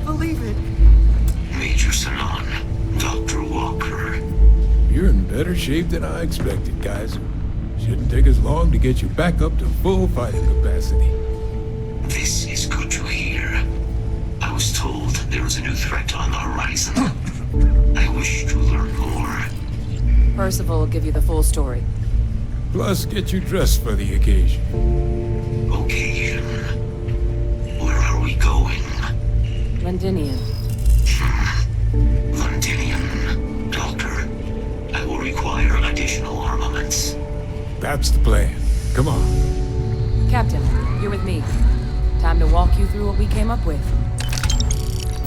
believe it. Major Sanon, Dr. Walker. You're in better shape than I expected, guys. Shouldn't take us long to get you back up to full fighting capacity. This is good to hear. I was told there was a new threat on the horizon. I wish to learn more. Percival will give you the full story. Plus, get you dressed for the occasion. Occasion. Where are we going? Londinian. Londinian. Doctor, I will require additional armaments. That's the plan. Come on. Captain, you're with me. Time to walk you through what we came up with.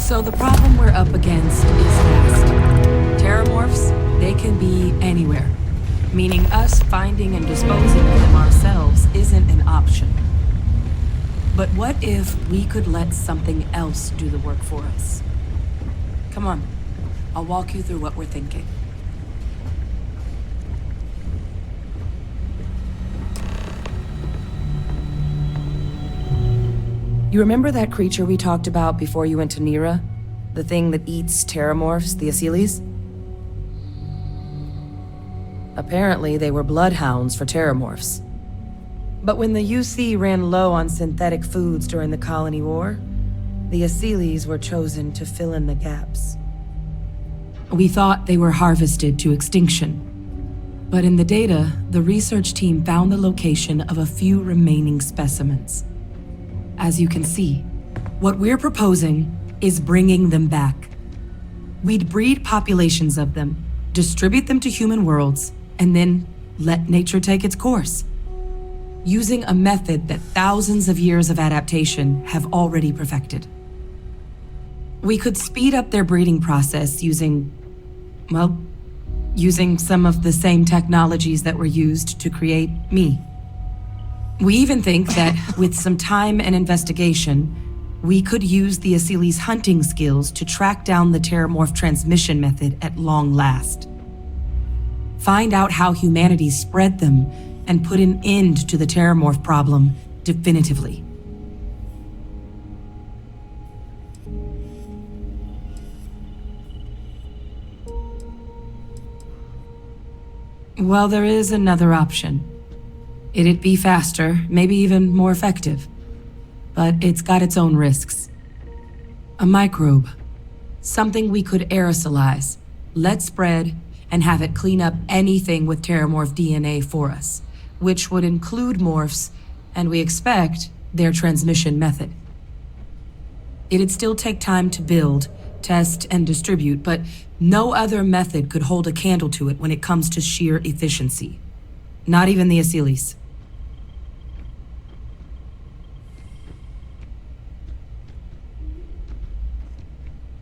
So the problem we're up against is vast. Terramorphs, they can be anywhere. Meaning us finding and disposing of them ourselves isn't an option. But what if we could let something else do the work for us? Come on, I'll walk you through what we're thinking. You remember that creature we talked about before you went to Nira? The thing that eats terramorphs, the Asyles? Apparently, they were bloodhounds for terramorphs. But when the UC ran low on synthetic foods during the Colony War, the Asyles were chosen to fill in the gaps. We thought they were harvested to extinction. But in the data, the research team found the location of a few remaining specimens. As you can see, what we're proposing is bringing them back. We'd breed populations of them, distribute them to human worlds, and then let nature take its course. Using a method that thousands of years of adaptation have already perfected. We could speed up their breeding process using some of the same technologies that were used to create me. We even think that with some time and investigation, we could use the Asyles' hunting skills to track down the terramorph transmission method at long last. Find out how humanity spread them and put an end to the terramorph problem definitively. Well, there is another option. It'd be faster, maybe even more effective. But it's got its own risks. A microbe. Something we could aerosolize, let spread, and have it clean up anything with terramorph DNA for us, which would include morphs, and we expect their transmission method. It'd still take time to build, test, and distribute, but no other method could hold a candle to it when it comes to sheer efficiency. Not even the Asyles.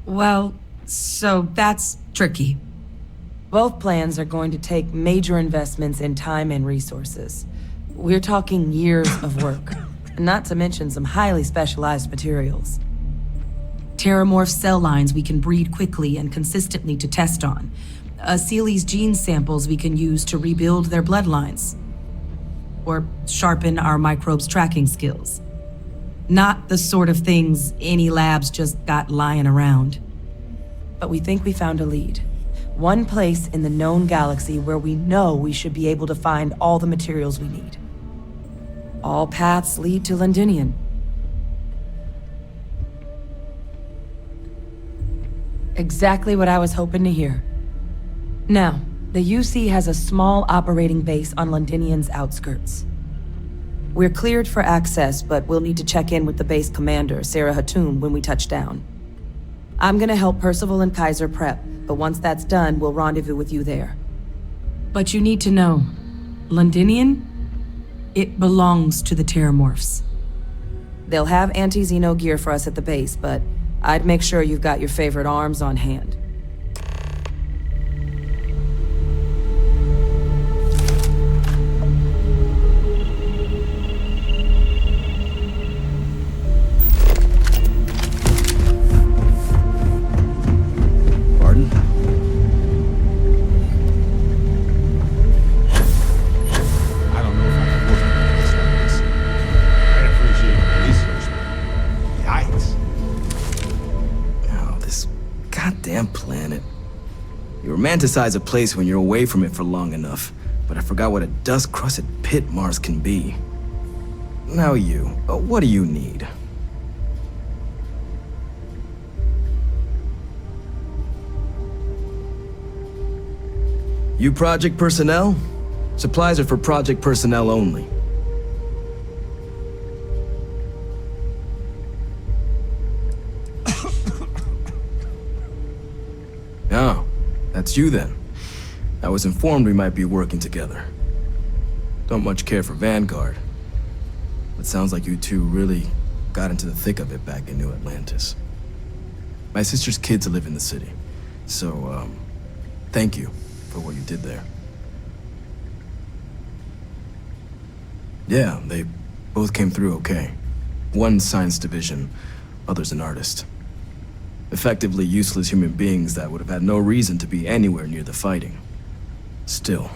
Well, so that's tricky. Both plans are going to take major investments in time and resources. We're talking years of work, not to mention some highly specialized materials. Terramorph cell lines we can breed quickly and consistently to test on. Asyles' gene samples we can use to rebuild their bloodlines. Or sharpen our microbes' tracking skills. Not the sort of things any labs just got lying around. But we think we found a lead. One place in the known galaxy where we know we should be able to find all the materials we need. All paths lead to Londinian. Exactly what I was hoping to hear. Now, the UC has a small operating base on Londinian's outskirts. We're cleared for access, but we'll need to check in with the base commander, Sarah Hatum, when we touch down. I'm gonna help Percival and Kaiser prep, but once that's done, we'll rendezvous with you there. But you need to know, Londinian, it belongs to the Terramorphs. They'll have anti-Xeno gear for us at the base, but I'd make sure you've got your favorite arms on hand. Pardon? I don't know if I can work on this like this. I appreciate the research, but yikes. Goddamn planet. You romanticize a place when you're away from it for long enough, but I forgot what a dust-crusted pit Mars can be. Now what do you need? You project personnel? Supplies are for project personnel only. Oh, that's you then. I was informed we might be working together. Don't much care for Vanguard, but sounds like you two really got into the thick of it back in New Atlantis. My sister's kids live in the city, so, thank you for what you did there. Yeah, they both came through okay. One science division, other's an artist. Effectively useless human beings that would have had no reason to be anywhere near the fighting. Still,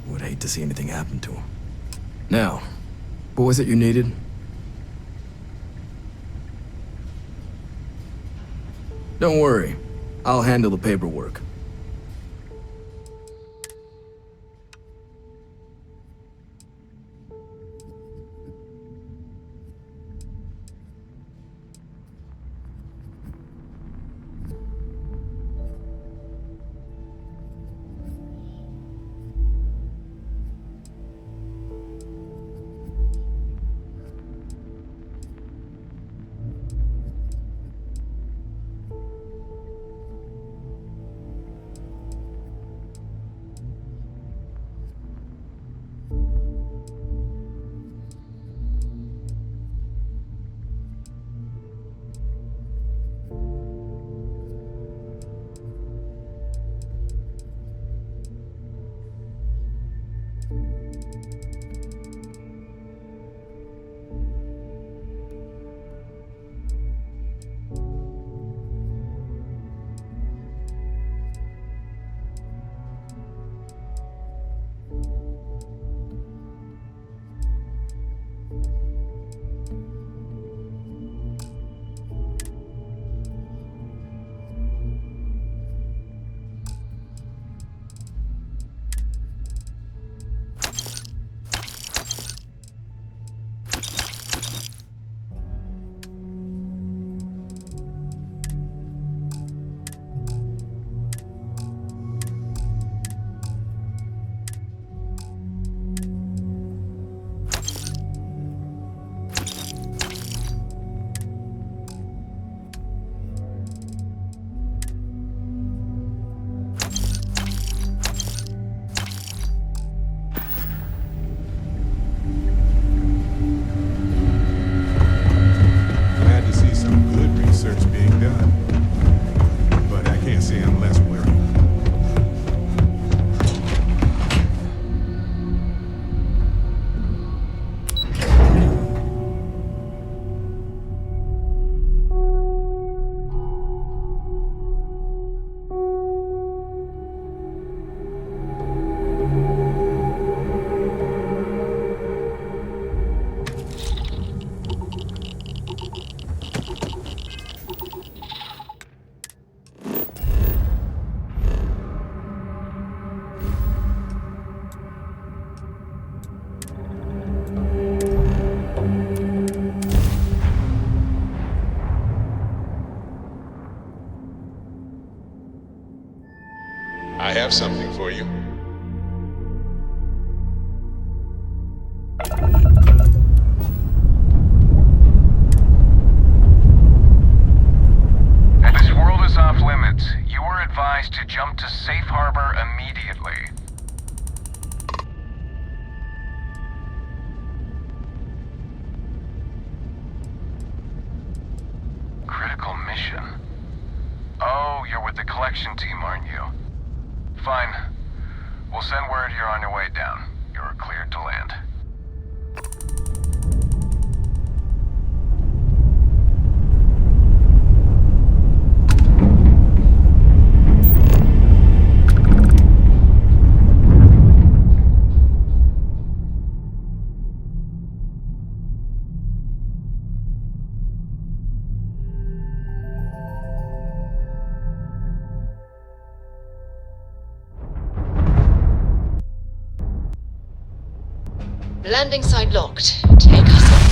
would hate to see anything happen to them. Now, what was it you needed? Don't worry, I'll handle the paperwork. I have something for you. This world is off limits. You are advised to jump to safe harbor immediately. Critical mission? Oh, you're with the collection team, aren't you? Fine. We'll send word you're on your way down. You're cleared to land. Landing site locked. Take us on.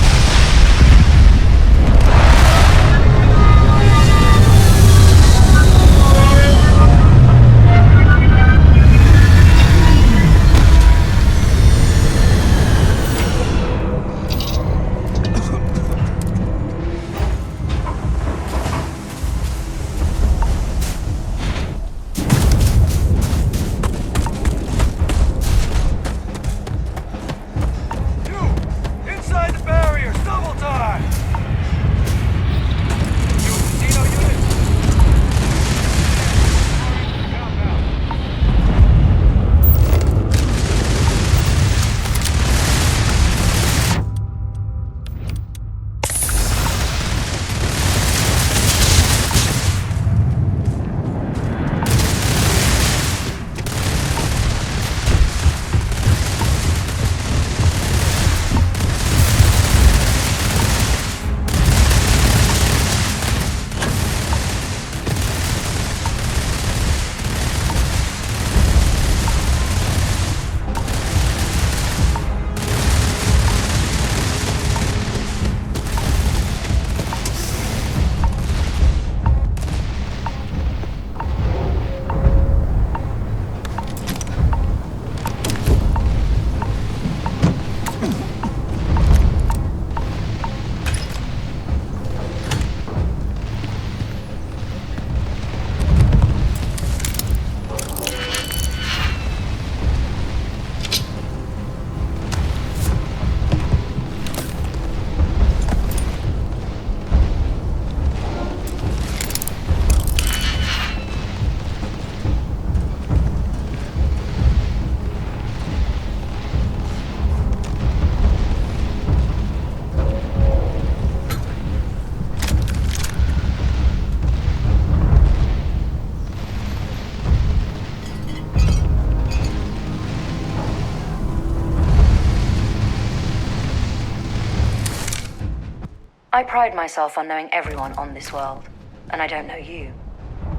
I pride myself on knowing everyone on this world, and I don't know you.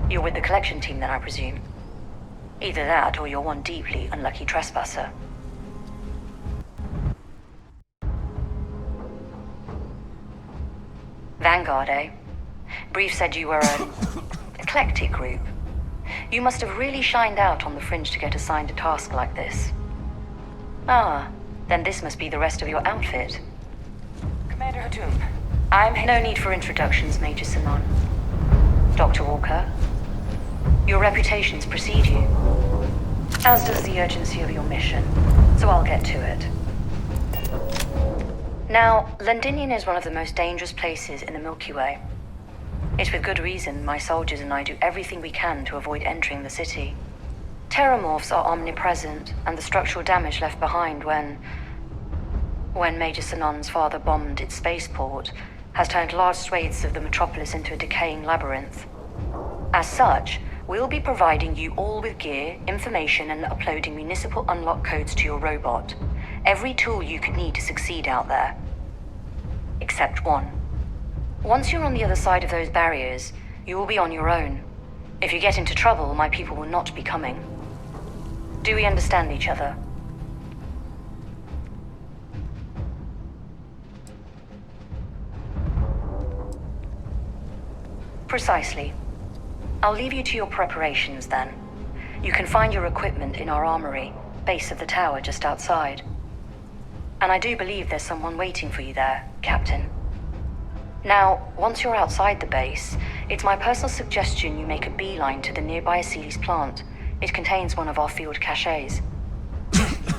You're with the collection team then, I presume. Either that, or you're one deeply unlucky trespasser. Vanguard, eh? Brief said you were an eclectic group. You must have really shined out on the fringe to get assigned a task like this. Ah, then this must be the rest of your outfit. Commander Hatum, no need for introductions, Major Sinon. Dr. Walker, your reputations precede you, as does the urgency of your mission, so I'll get to it. Now, Londinium is one of the most dangerous places in the Milky Way. It's with good reason my soldiers and I do everything we can to avoid entering the city. Terramorphs are omnipresent, and the structural damage left behind when Major Sinon's father bombed its spaceport has turned large swathes of the metropolis into a decaying labyrinth. As such, we'll be providing you all with gear, information, and uploading municipal unlock codes to your robot. Every tool you could need to succeed out there. Except one. Once you're on the other side of those barriers, you will be on your own. If you get into trouble, my people will not be coming. Do we understand each other? Precisely. I'll leave you to your preparations then. You can find your equipment in our armory, base of the tower just outside. And I do believe there's someone waiting for you there, Captain. Now, once you're outside the base, it's my personal suggestion you make a beeline to the nearby Aceles plant. It contains one of our field caches.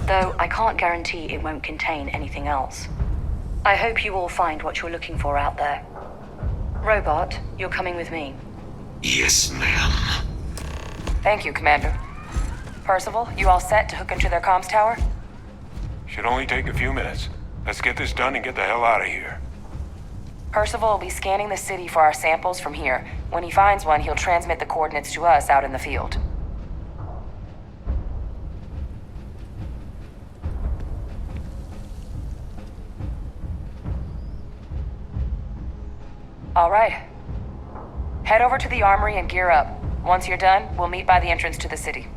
Though I can't guarantee it won't contain anything else. I hope you all find what you're looking for out there. Robot, you're coming with me. Yes, ma'am. Thank you, Commander. Percival, you all set to hook into their comms tower? Should only take a few minutes. Let's get this done and get the hell out of here. Percival will be scanning the city for our samples from here. When he finds one, he'll transmit the coordinates to us out in the field. All right. Head over to the armory and gear up. Once you're done, we'll meet by the entrance to the city.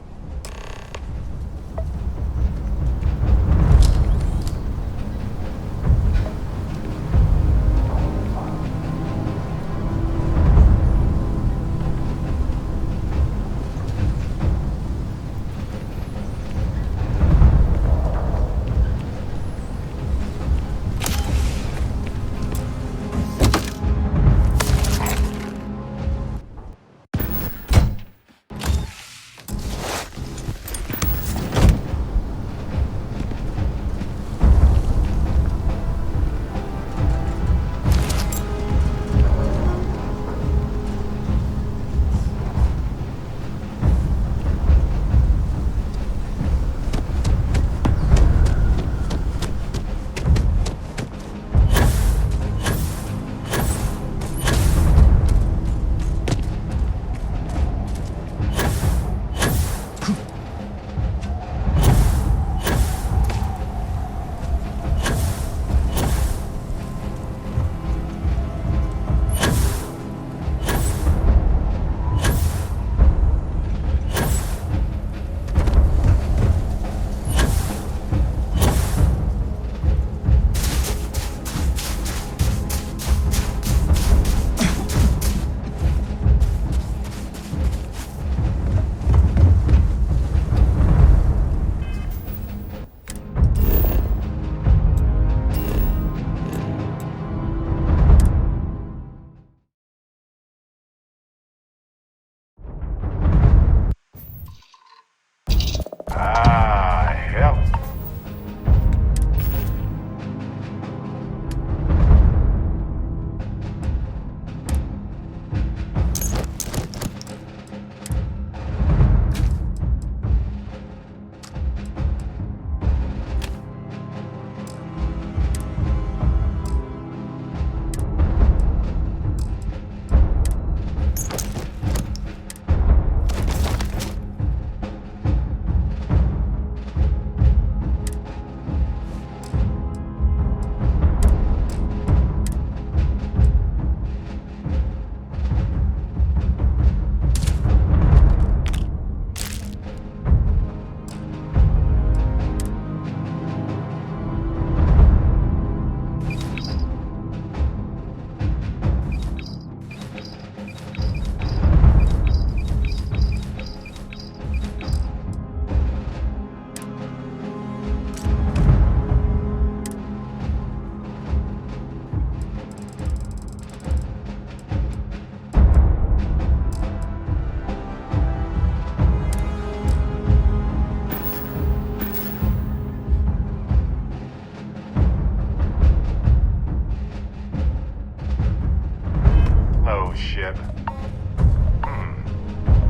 nose ship.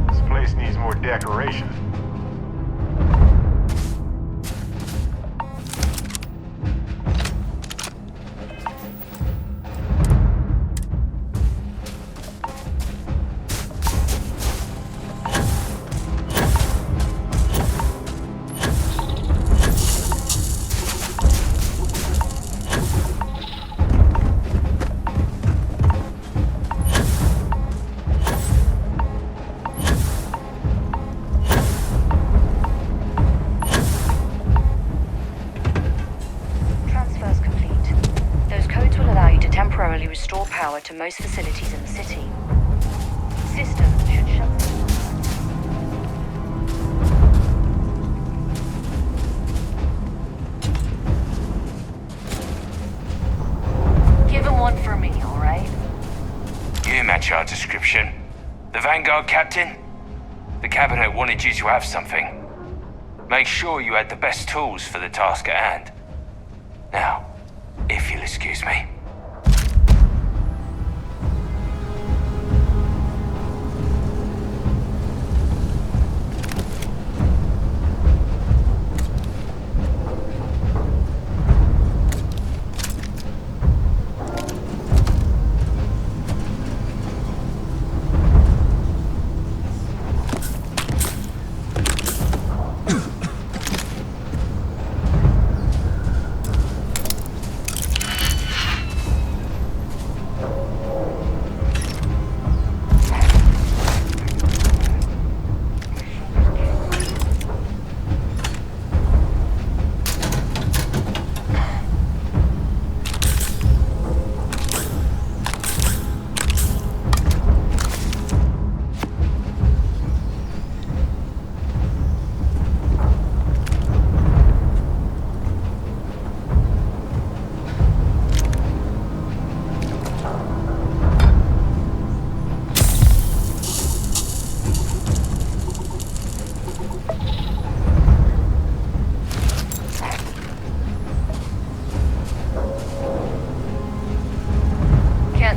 This place needs more decoration. Temporarily restore power to most facilities in the city. System should shut. Give him one for me, all right? You match our description. The Vanguard captain? The cabinet wanted you to have something. Make sure you had the best tools for the task at hand. Now, if you'll excuse me.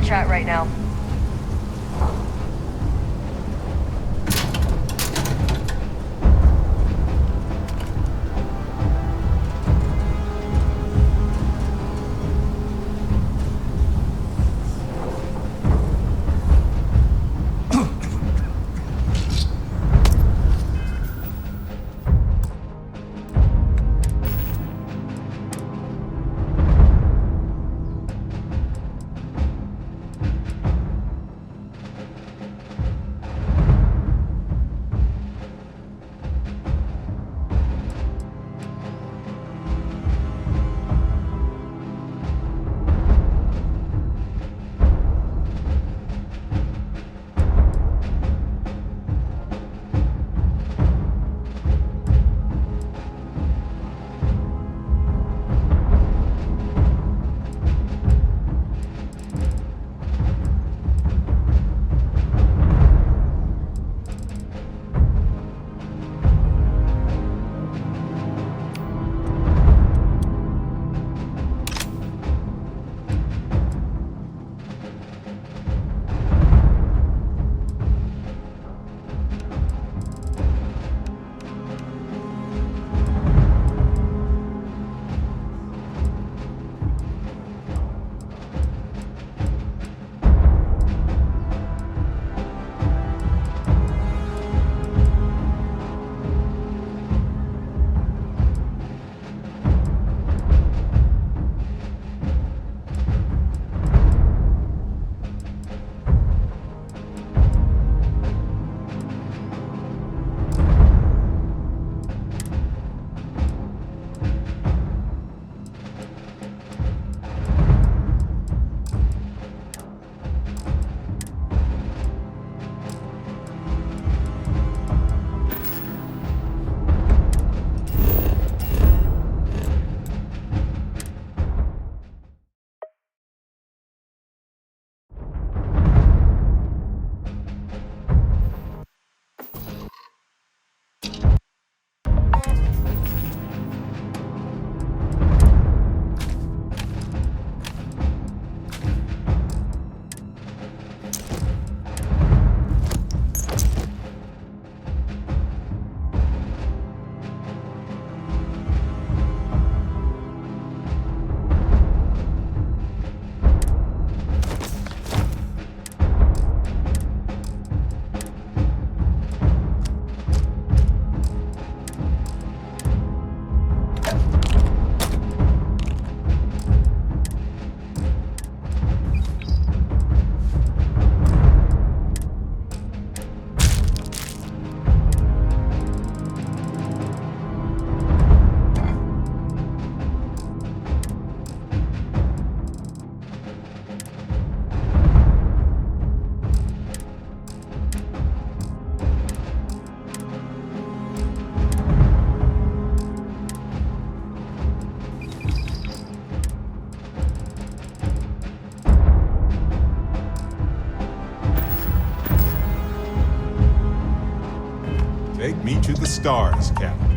Chat right now. Take me to the stars, Captain.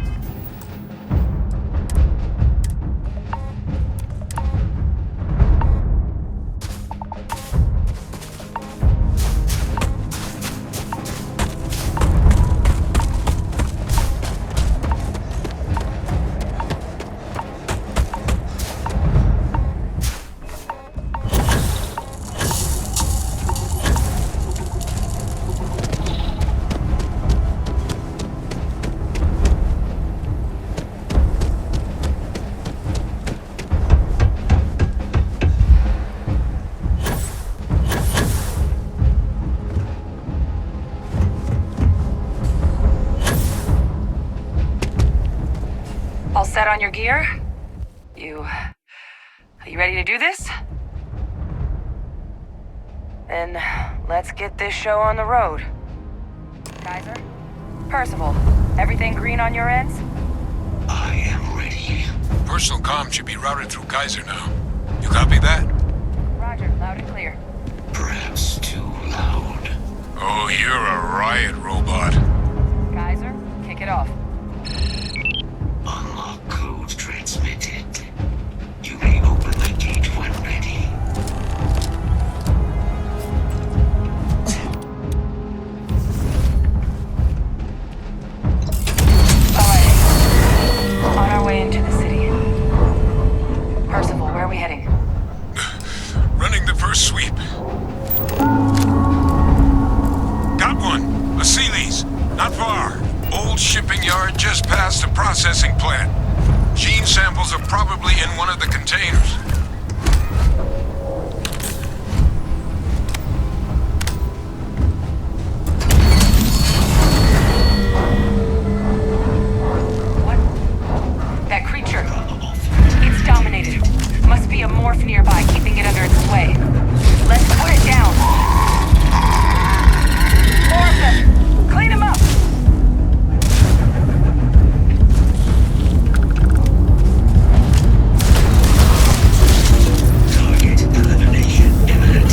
All set on your gear? Are you ready to do this? Then let's get this show on the road. Kaiser? Percival, everything green on your ends? I am ready. Personal comm should be routed through Kaiser now. You copy that? Roger, loud and clear. Perhaps too loud. Oh, you're a riot robot. Kaiser, kick it off. Unlock code transmitted. You may open the gate when ready. Alright. On our way into the city. Percival, where are we heading? Running the first sweep. Got one. A Sealy's. Not far. Old shipping yard just past the processing plant. Gene samples are probably in one of the containers. What? That creature. It's dominated. Must be a morph nearby, keeping it under its sway. Let's put it down. More of them. Clean them up. Target elimination imminent.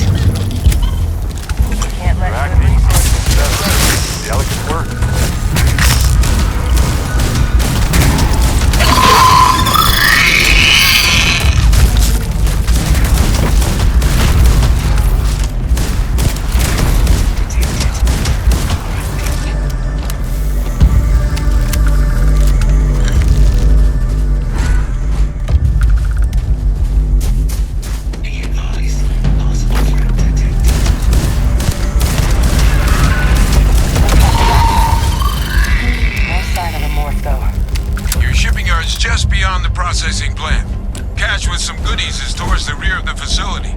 Can't let Back the resources. Delicate work. Be advised. Possible threat detected. No sign of a morph, though. Your shipping yard's just beyond the processing plant. Cache with some goodies is towards the rear of the facility.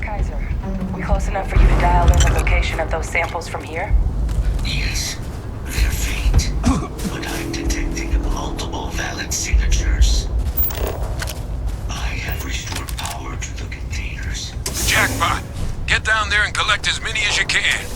Kaiser, we close enough for you to dial in the location of those samples from here? Yes, they're faint, but I'm detecting multiple valid signatures. I have restored power to the containers. Jackpot! Get down there and collect as many as you can.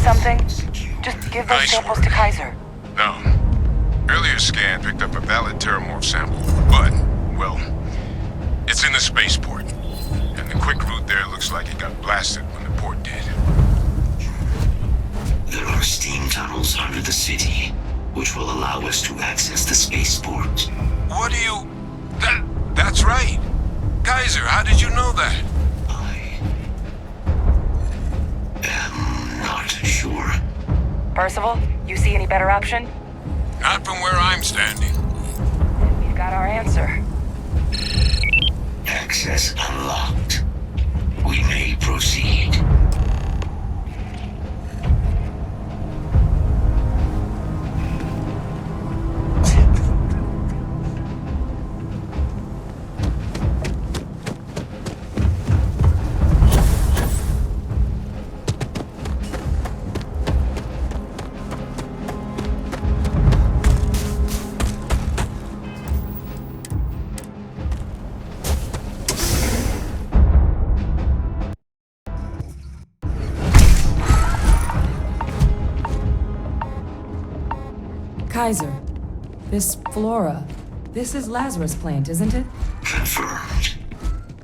something? Just give those Nice samples work. to Kaiser. No. Earlier scan picked up a valid terramorph sample, but, well, it's in the spaceport. And the quick route there looks like it got blasted when the port did. There are steam tunnels under the city, which will allow us to access the spaceport. What do you... That's right. Kaiser, how did you know that? I am not sure. Percival, you see any better option? Not from where I'm standing. We've got our answer. Access unlocked. We may proceed. Kaiser, this flora, this is Lazarus plant, isn't it? Confirmed.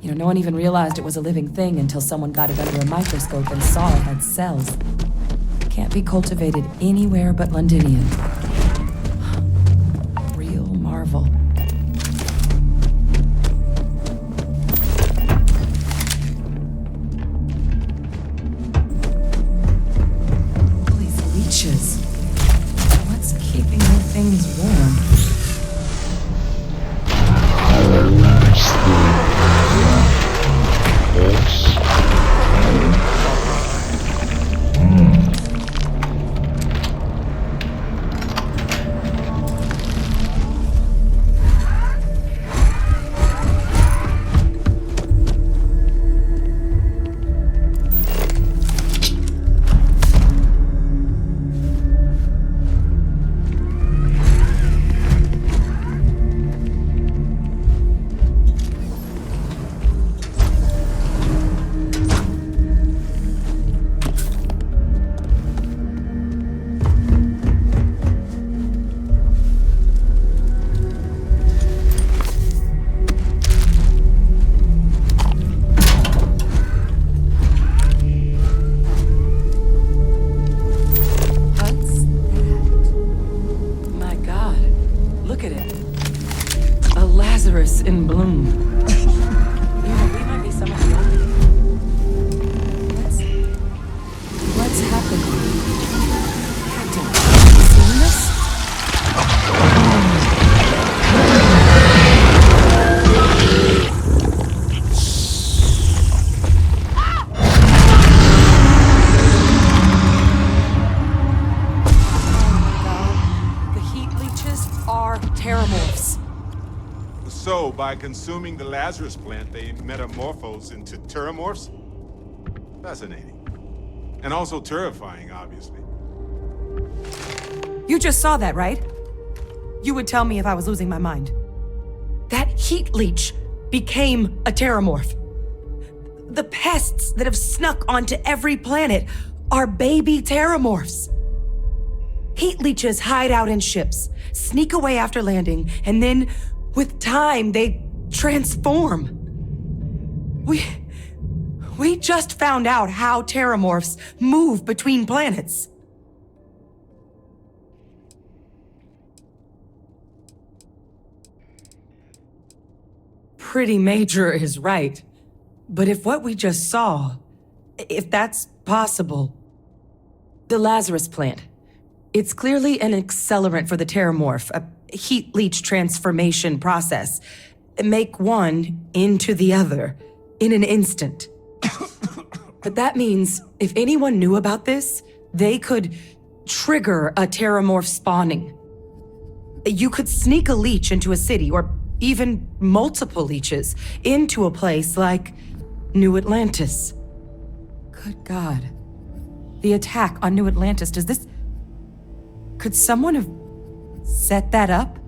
You know, no one even realized it was a living thing until someone got it under a microscope and saw it had cells. Can't be cultivated anywhere but Londinium. Real marvel. These leeches. What's keeping their things warm? In bloom. You know, we might be some of the only. What's happening? Captain, have you seen this? Oh my God. The heat leeches are terramorphs. So, by consuming the Lazarus plant, they metamorphose into terramorphs? Fascinating. And also terrifying, obviously. You just saw that, right? You would tell me if I was losing my mind. That heat leech became a terramorph. The pests that have snuck onto every planet are baby terramorphs. Heat leeches hide out in ships, sneak away after landing, and then with time, they transform. We just found out how terramorphs move between planets. Pretty major is right. But if what we just saw, if that's possible, the Lazarus plant, it's clearly an accelerant for the terramorph, a heat leech transformation process. Make one into the other in an instant. But that means if anyone knew about this, they could trigger a terramorph spawning. You could sneak a leech into a city, or even multiple leeches, into a place like New Atlantis. Good God. The attack on New Atlantis, does this... Could someone have set that up?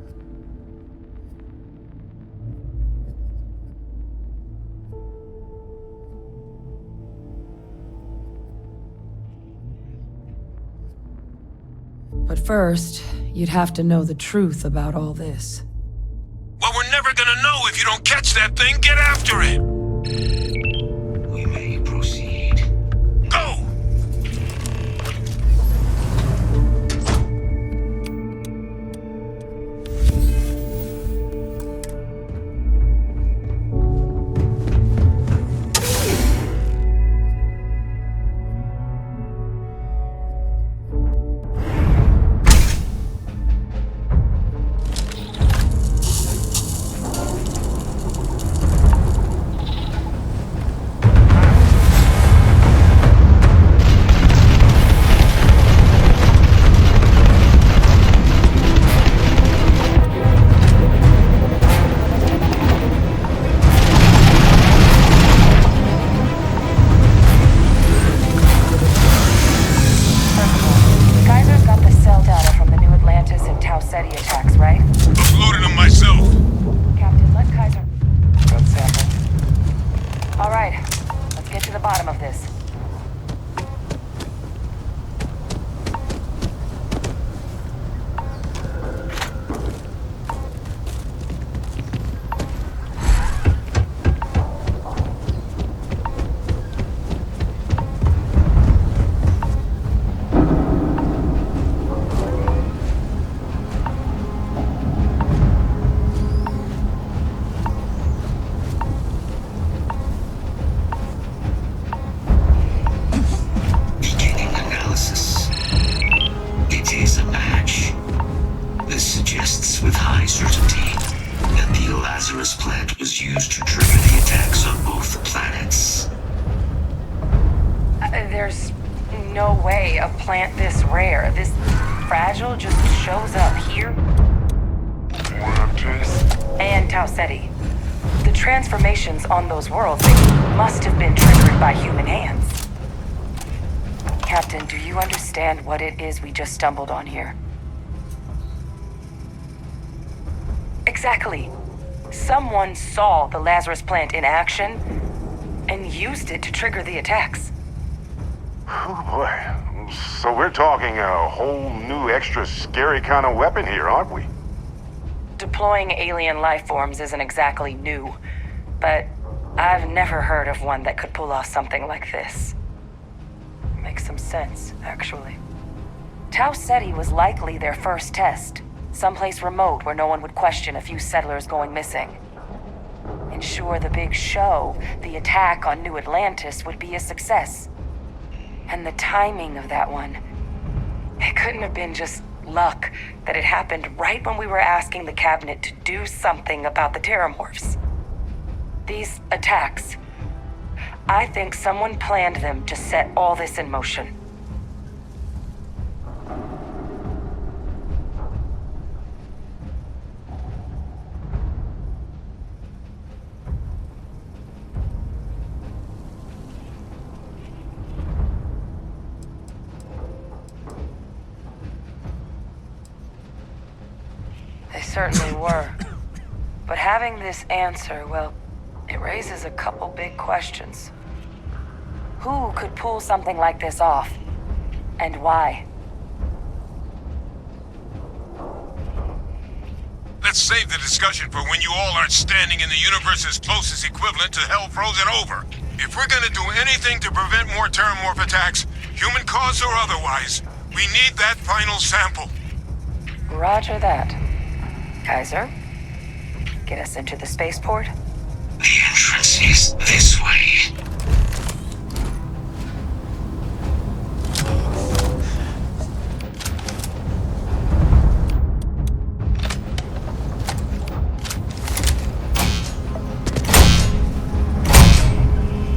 But first, you'd have to know the truth about all this. Well, we're never gonna know if you don't catch that thing. Get after it! We may proceed. Go! There's no way a plant this rare, this fragile, just shows up here. And Tau Ceti. The transformations on those worlds, they must have been triggered by human hands. Captain, do you understand what it is we just stumbled on here? Exactly. Someone saw the Lazarus plant in action and used it to trigger the attacks. Oh boy. So we're talking a whole new extra scary kind of weapon here, aren't we? Deploying alien life forms isn't exactly new, but I've never heard of one that could pull off something like this. Makes some sense, actually. Tau Ceti was likely their first test, someplace remote where no one would question a few settlers going missing. Ensure the big show, the attack on New Atlantis, would be a success. And the timing of that one, it couldn't have been just luck that it happened right when we were asking the cabinet to do something about the terramorphs. These attacks, I think someone planned them to set all this in motion. They certainly were. But having this answer, well, it raises a couple big questions. Who could pull something like this off? And why? Let's save the discussion for when you all aren't standing in the universe's closest equivalent to hell frozen over. If we're gonna do anything to prevent more terramorph attacks, human cause or otherwise, we need that final sample. Roger that. Kaiser, get us into the spaceport? The entrance is this way.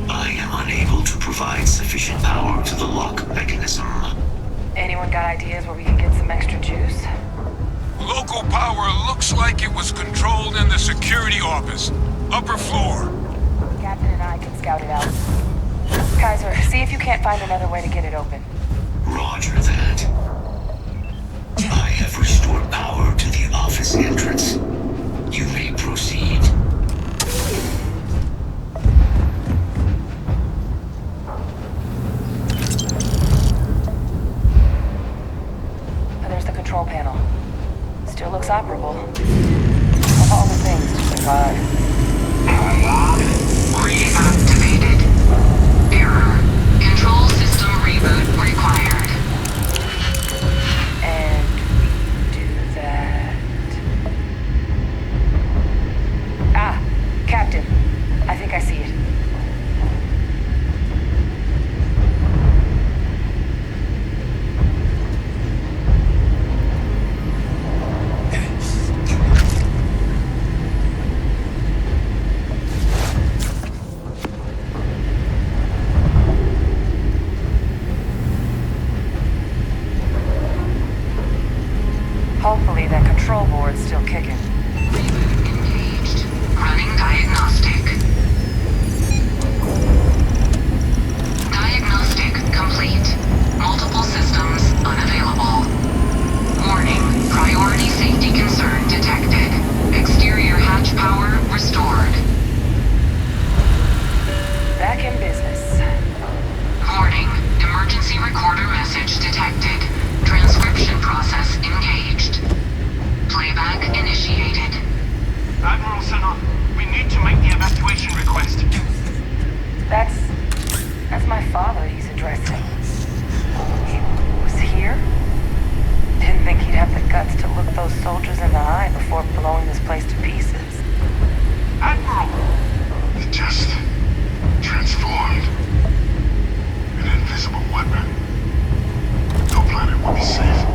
I am unable to provide sufficient power to the lock mechanism. Anyone got ideas where we can get some extra juice? Local power looks like it was controlled in the security office. Upper floor. Captain and I can scout it out. Kaiser, see if you can't find another way to get it open. Roger that. I have restored power to the office entrance. You may proceed. There's looks operable. Of all the things to survive. Reactivated. Error. Control system reboot required. And we do that. Ah, Captain. I think I see it. Hopefully that control board's still kicking. Reboot engaged. Running diagnostic. Diagnostic complete. Multiple systems unavailable. Warning. Priority safety concern detected. Exterior hatch power restored. Back in business. Warning. Emergency recorder message detected. Transcription process engaged. Playback initiated. Admiral Senna, we need to make the evacuation request. That's my father he's addressing. He was here? Didn't think he'd have the guts to look those soldiers in the eye before blowing this place to pieces. Admiral! It just transformed. An invisible weapon. No planet will be safe.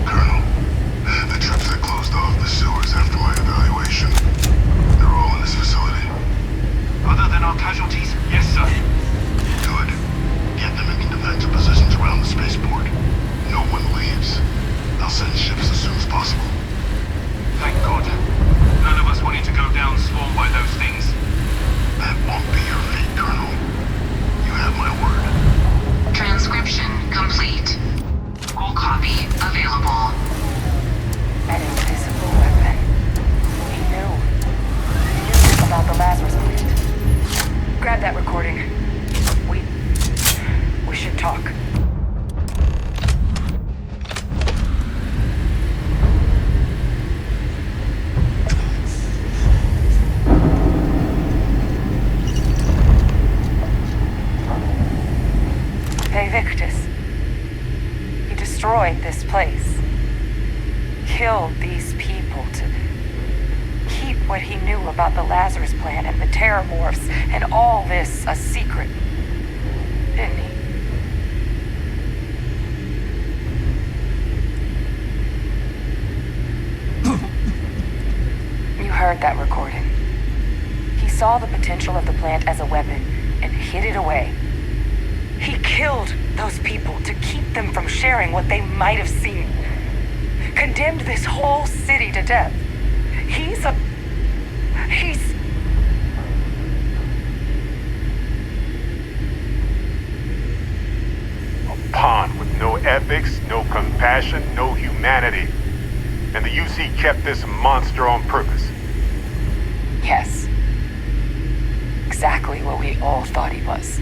Colonel, the troops that closed off the sewers after my evaluation, they're all in this facility. Other than our casualties? Yes, sir. Good. Get them into defensive positions around the spaceport. No one leaves. I'll send ships as soon as possible. Thank God. None of us wanted to go down swarmed by those things. That won't be your fate, Colonel. You have my word. Transcription complete. Full copy available. An invisible weapon. He knew about the Lazarus plant. Grab that recording. We should talk. Hey, Victus. He destroyed this place. Killed these people to keep what he knew about the Lazarus plant and the terramorphs and all this a secret. Didn't he? You heard that recording. He saw the potential of the plant as a weapon and hid it away. He killed those people to keep them from sharing what they might have seen. Condemned this whole city to death. He's A pawn with no ethics, no compassion, no humanity. And the UC kept this monster on purpose. Yes. Exactly what we all thought he was.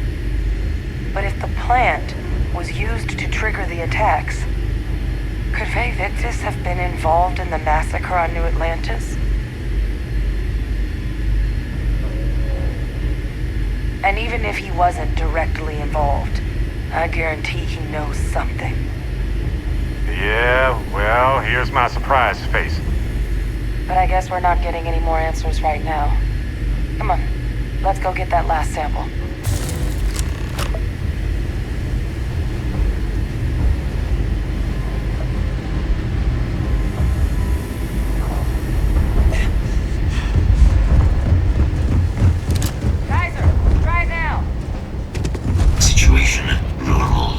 But if the plant was used to trigger the attacks, could Faye Victus have been involved in the massacre on New Atlantis? And even if he wasn't directly involved, I guarantee he knows something. Yeah, well, here's my surprise face. But I guess we're not getting any more answers right now. Come on, let's go get that last sample. Situation normal.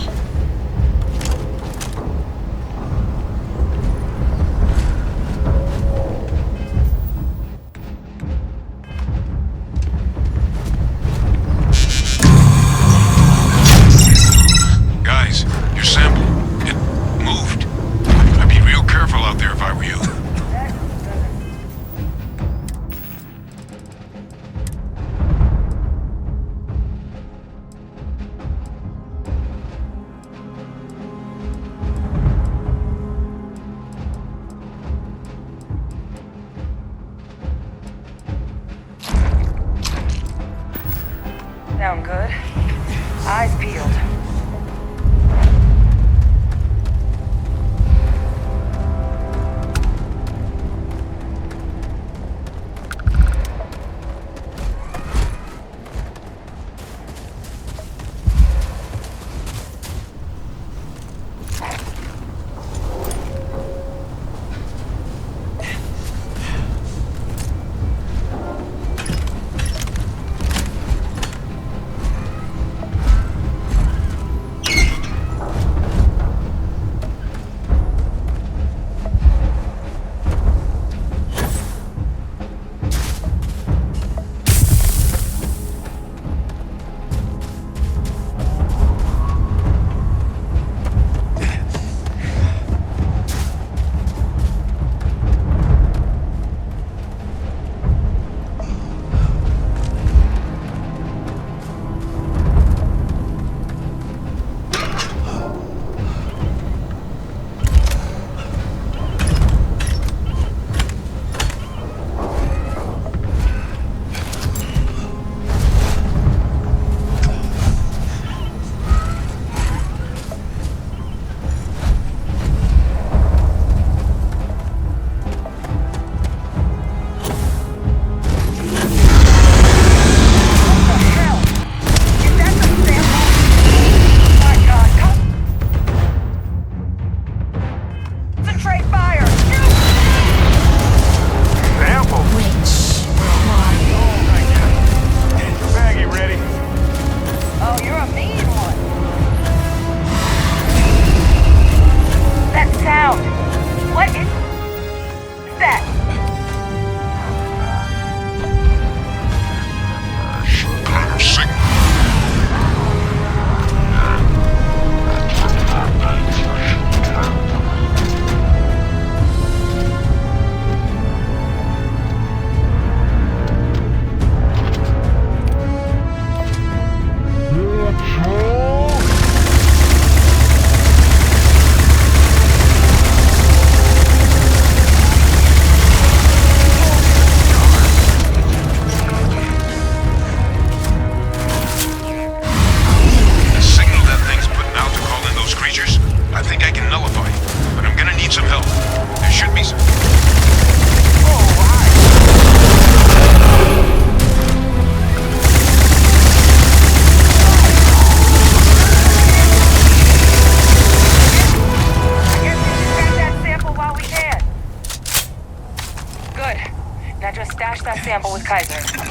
field.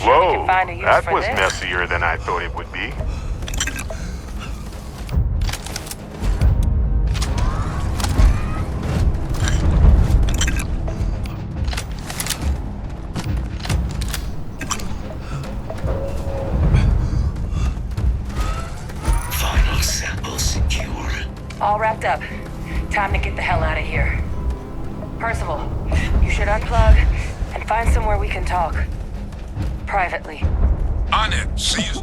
Whoa, that was messier than I thought it would be. Final sample secure. All wrapped up. Time to get the hell out of here. Percival, you should unplug and find somewhere we can talk. Privately. On it. See you.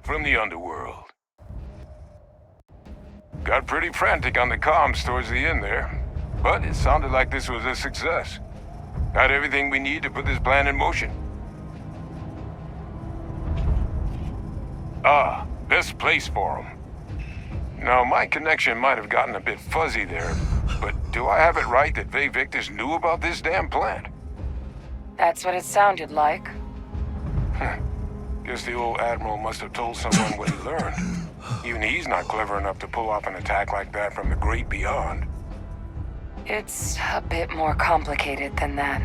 From the underworld. Got pretty frantic on the comms towards the end there, but it sounded like this was a success. Got everything we need to put this plan in motion. Ah, best place for them. Now, my connection might have gotten a bit fuzzy there, but do I have it right that vfvictus knew about this damn plant? That's what it sounded like. Guess the old Admiral must have told someone what he learned. Even he's not clever enough to pull off an attack like that from the great beyond. It's a bit more complicated than that.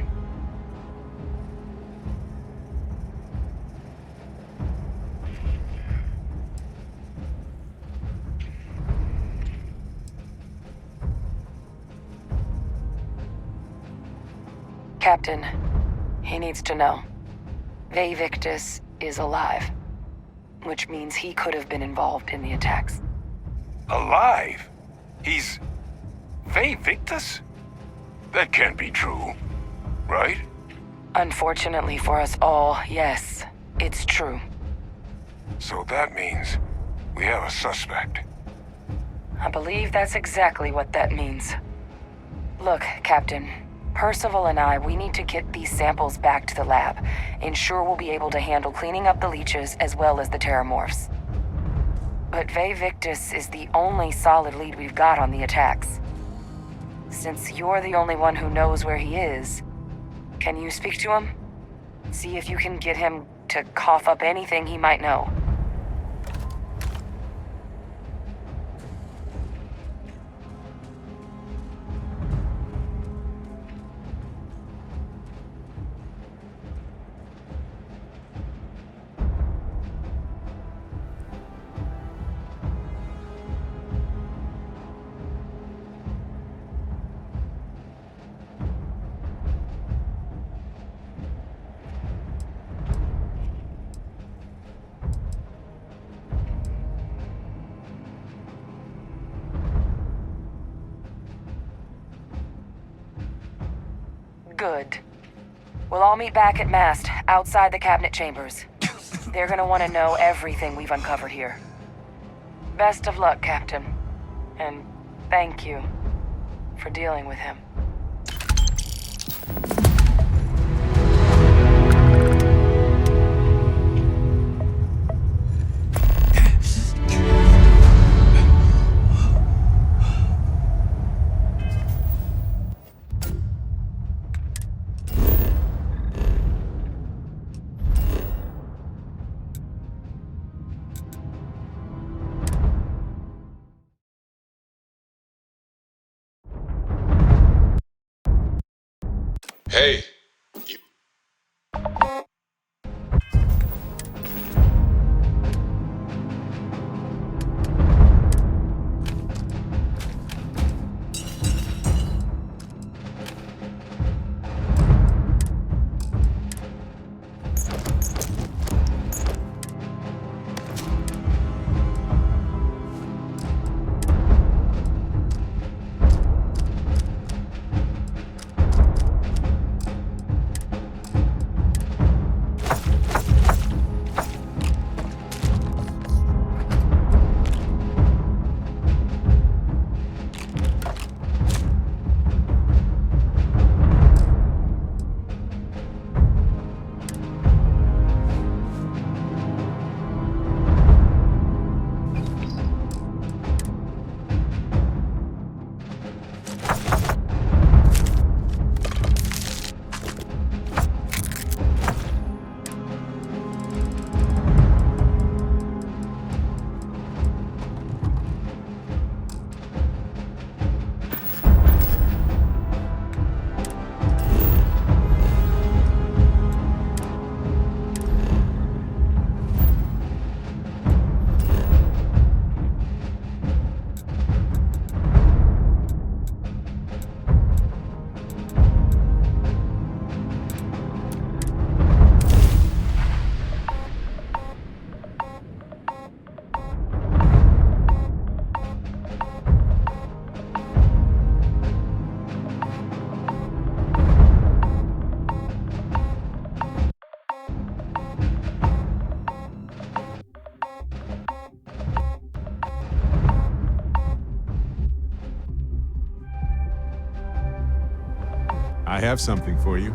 Captain, he needs to know. vfvictus is alive, which means he could have been involved in the attacks. Alive? He's... vfvictus? That can't be true, right? Unfortunately for us all, yes, it's true. So that means we have a suspect. I believe that's exactly what that means. Look, Captain, Percival and I, we need to get these samples back to the lab. Ensure we'll be able to handle cleaning up the leeches as well as the terramorphs. But vfvictus is the only solid lead we've got on the attacks. Since you're the only one who knows where he is, can you speak to him? See if you can get him to cough up anything he might know. Good. We'll all meet back at mast, outside the cabinet chambers. They're gonna want to know everything we've uncovered here. Best of luck, Captain. And thank you for dealing with him. Hey, I have something for you.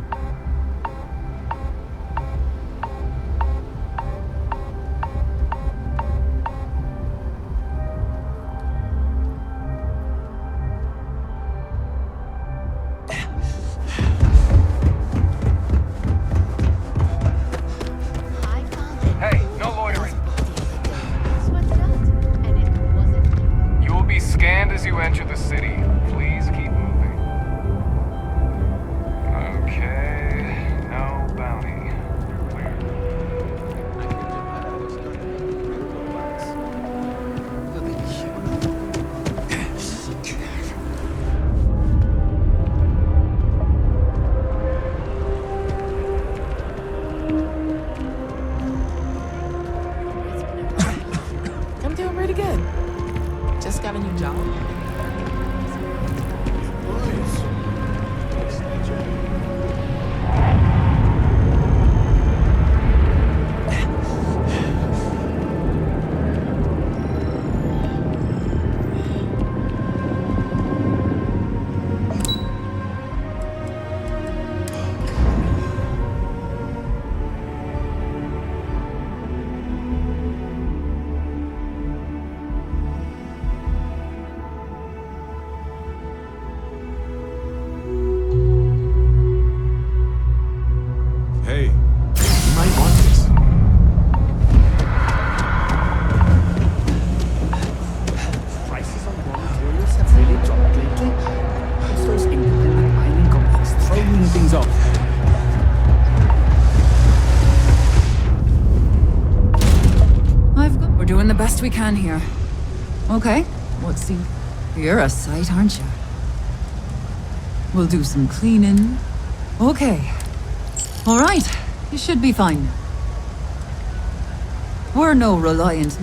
best we can here. Okay, let's see. You're a sight, aren't you? We'll do some cleaning. Okay. All right, you should be fine. We're no reliant.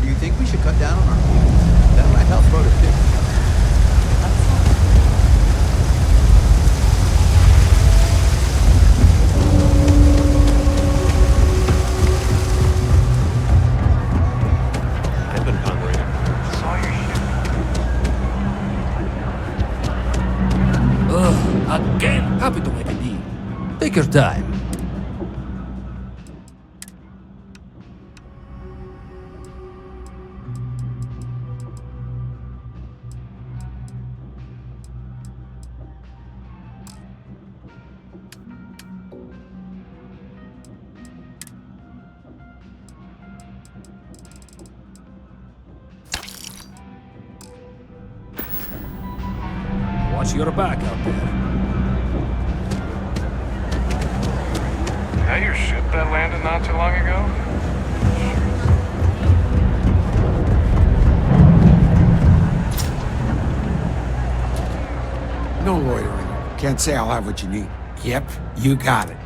Do you think we should cut down on our food? That might help productivity. I've been hungry. Saw your ship. Ugh, again, happy to make a deal. Take your time. Watch your back out there. That your ship that landed not too long ago? No loitering. Can't say I'll have what you need. Yep, you got it.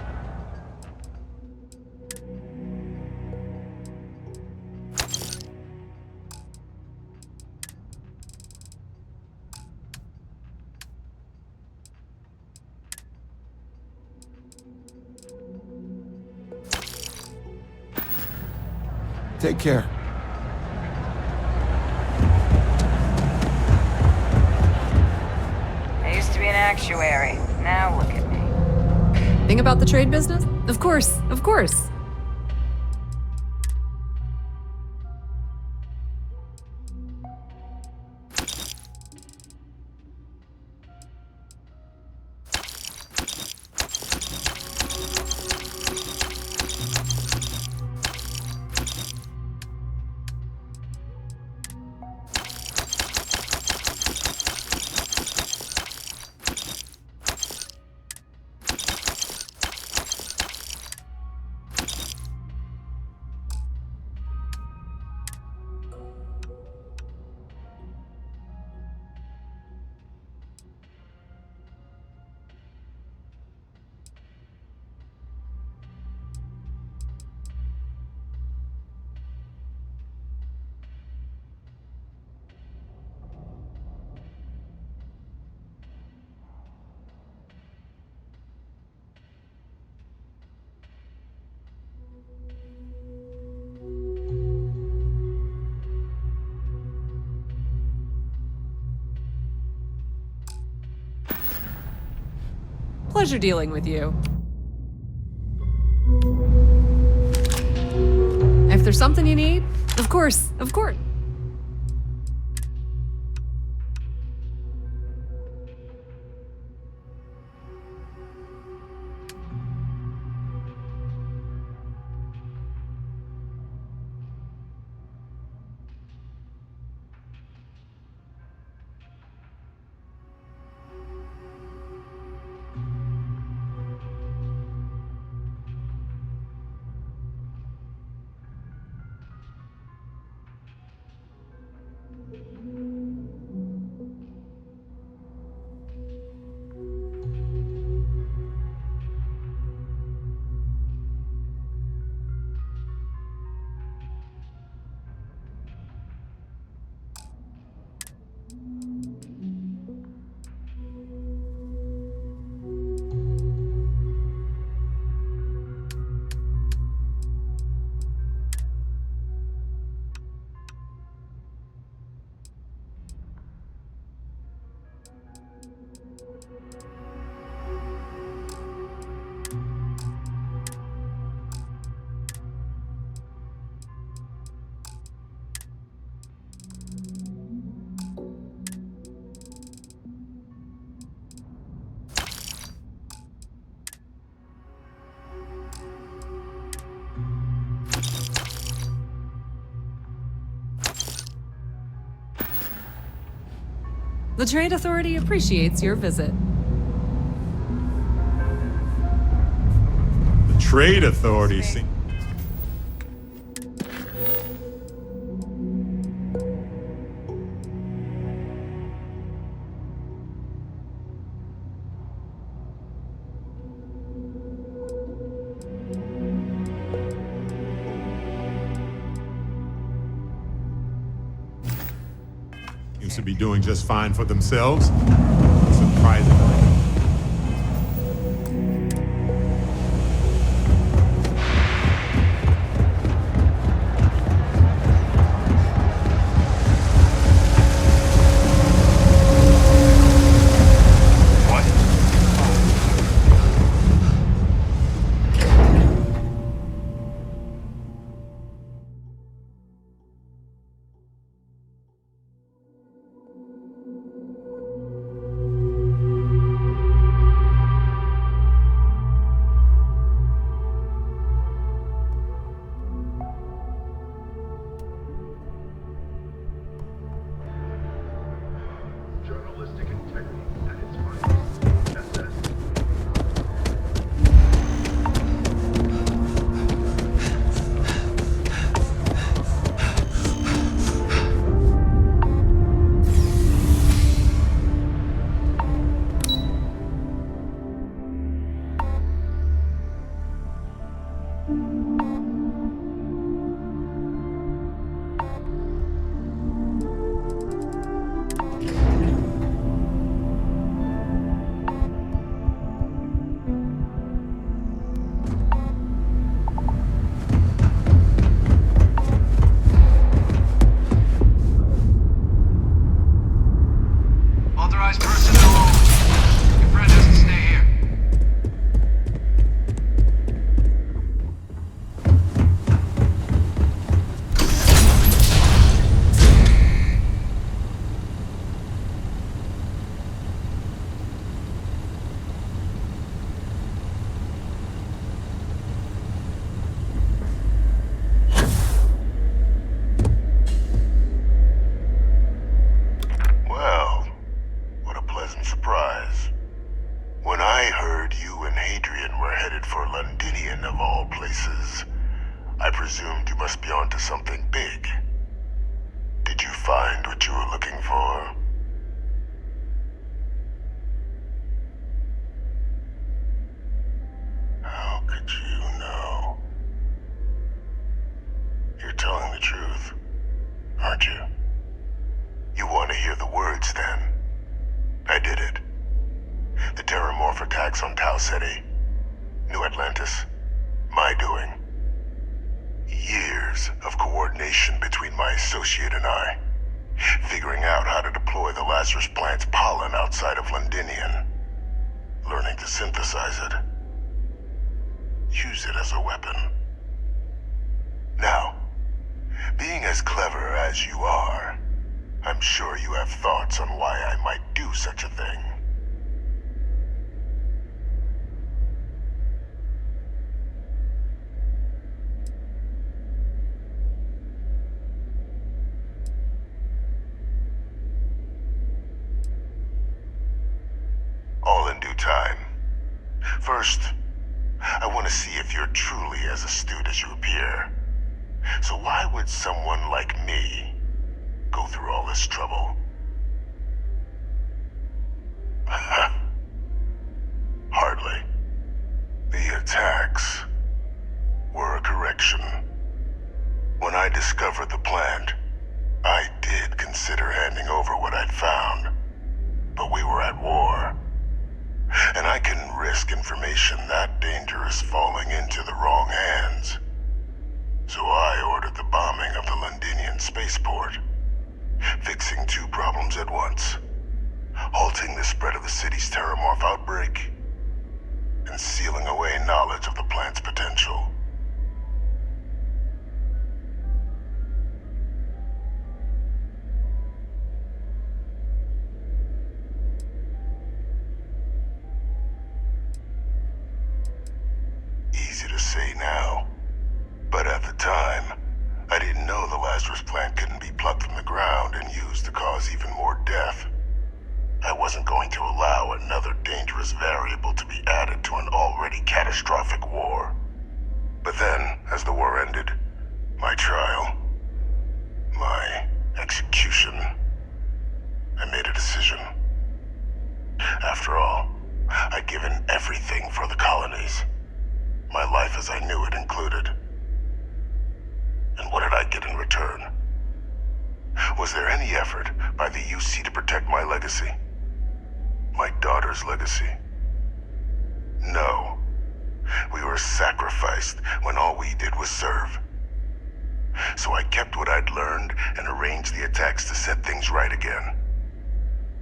Take care. I used to be an actuary. Now look at me. Thing about the trade business? Of course, of course. Pleasure dealing with you. If there's something you need, of course, of course. The Trade Authority appreciates your visit. The Trade Authority seems... to be doing just fine for themselves. Surprisingly. First, I want to see if you're truly as astute as you appear. So why would someone like me go through all this trouble? Hardly. The attacks were a correction. When I discovered the plant, I did consider handing over what I'd found. But we were at war. And I couldn't risk information that dangerous falling into the wrong hands. So I ordered the bombing of the Londinian spaceport, fixing two problems at once: halting the spread of the city's terramorph outbreak, and sealing away knowledge of the plant's potential. Easy to say now, but at the time, I didn't know the Lazarus plant couldn't be plucked from the ground and used to cause even more death. dangerous variable to be added to an already catastrophic war. But then, as the war ended, my trial, my execution, I made a decision. After all, I'd given everything for the colonies. My life as I knew it included. And what did I get in return? Was there any effort by the UC to protect my legacy? My daughter's legacy? No. We were sacrificed when all we did was serve. So I kept what I'd learned and arranged the attacks to set things right again.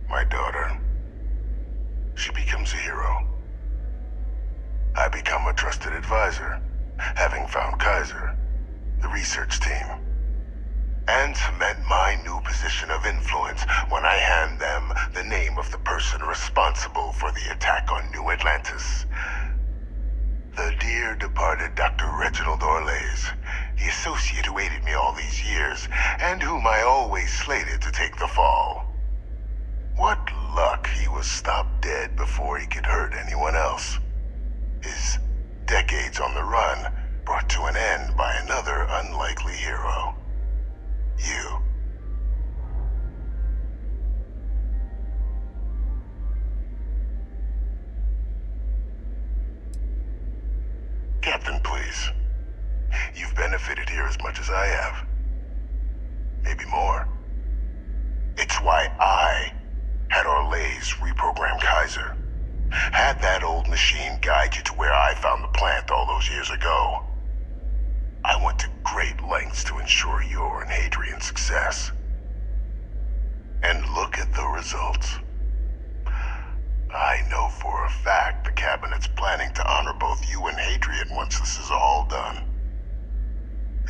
My daughter, she becomes a hero. I become a trusted advisor, having found Kaiser, the research team, and cement my new position of influence when I hand them the name of the person responsible for the attack on New Atlantis. The dear departed Dr. Reginald Orlays, the associate who aided me all these years, and whom I always slated to take the fall. What luck he was stopped dead before he could hurt anyone else. His decades on the run brought to an end by another unlikely hero. You. Captain, please. You've benefited here as much as I have. Maybe more. It's why I had Orlays reprogram Kaiser. Had that old machine guide you to where I found the plant all those years ago. I went to great lengths to ensure your and Hadrian's success. And look at the results. I know for a fact the Cabinet's planning to honor both you and Hadrian once this is all done.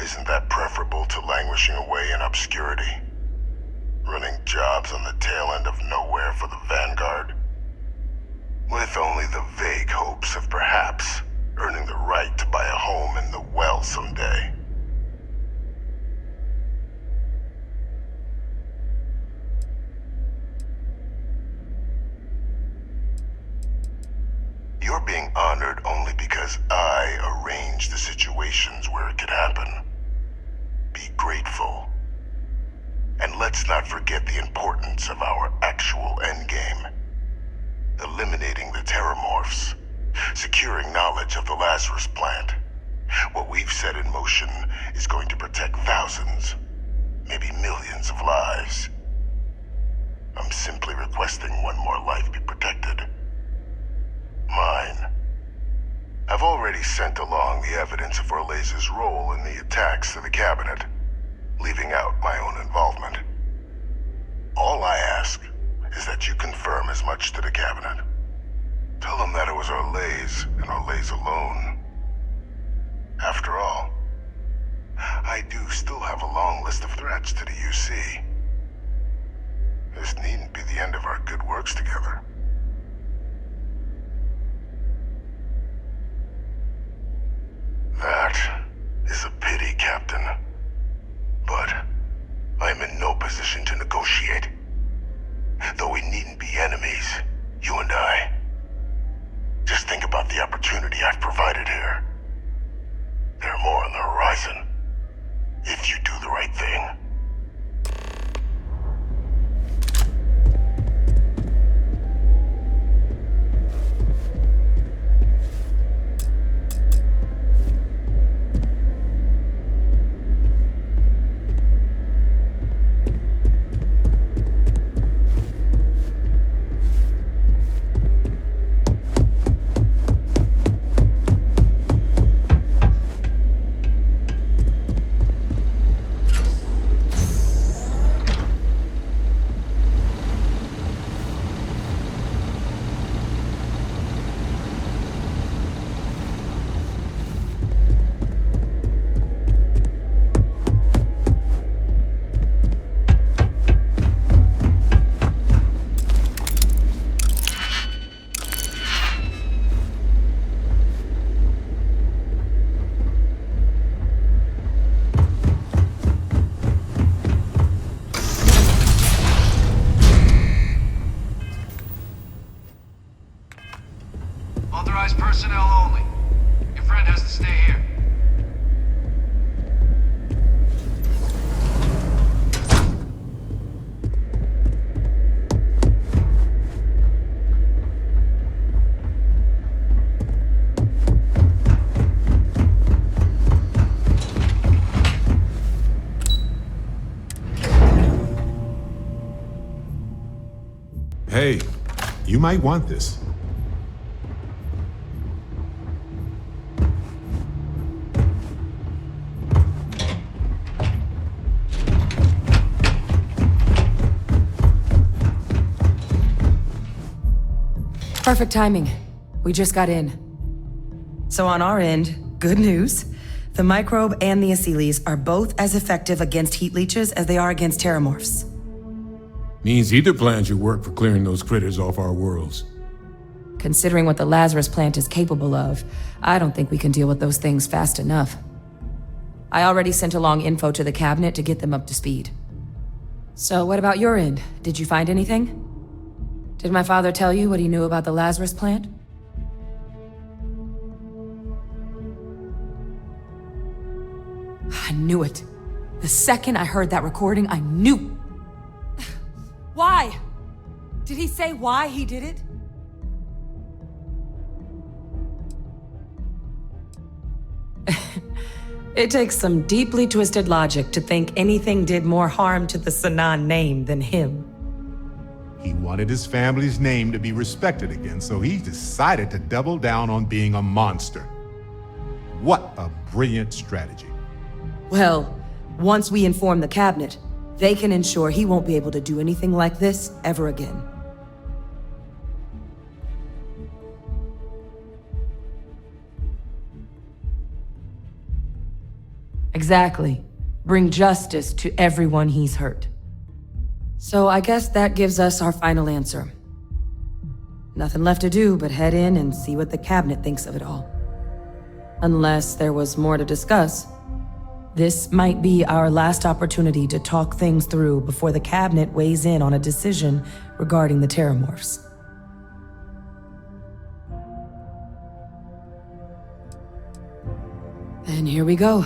Isn't that preferable to languishing away in obscurity? Running jobs on the tail end of nowhere for the Vanguard? With only the vague hopes of perhaps earning the right to buy a home in the well someday. You're being honored only because I arranged the situations where it could happen. Be grateful. And let's not forget the importance of our actual endgame. Eliminating the terramorphs. Securing knowledge of the Lazarus plant. What we've set in motion is going to protect thousands, maybe millions of lives. I'm simply requesting one more life be protected. Mine. I've already sent along the evidence of Orlays' role in the attacks to the Cabinet, leaving out my own involvement. All I ask is that you confirm as much to the Cabinet. Tell them that it was Orlays and Orlays alone. After all, I do still have a long list of threats to the UC. This needn't be the end of our good works together. That is a pity, Captain. But I'm in no position to negotiate. Though we needn't be enemies, you and I. Just think about the opportunity I've provided here. There are more on the horizon, if you do the right thing. personnel only. Your friend has to stay here. Hey, you might want this. Perfect timing. We just got in. So on our end, good news. The microbe and the acyles are both as effective against heat leeches as they are against terramorphs. Means either plan should work for clearing those critters off our worlds. Considering what the Lazarus plant is capable of, I don't think we can deal with those things fast enough. I already sent along info to the cabinet to get them up to speed. So what about your end? Did you find anything? Did my father tell you what he knew about the Lazarus plant? I knew it. The second I heard that recording, I knew. Why? Did he say why he did it? It takes some deeply twisted logic to think anything did more harm to the Sanan name than him. He wanted his family's name to be respected again, so he decided to double down on being a monster. What a brilliant strategy. Well, once we inform the cabinet, they can ensure he won't be able to do anything like this ever again. Exactly. Bring justice to everyone he's hurt. So I guess that gives us our final answer. Nothing left to do but head in and see what the cabinet thinks of it all. Unless there was more to discuss. This might be our last opportunity to talk things through before the cabinet weighs in on a decision regarding the terramorphs. And here we go.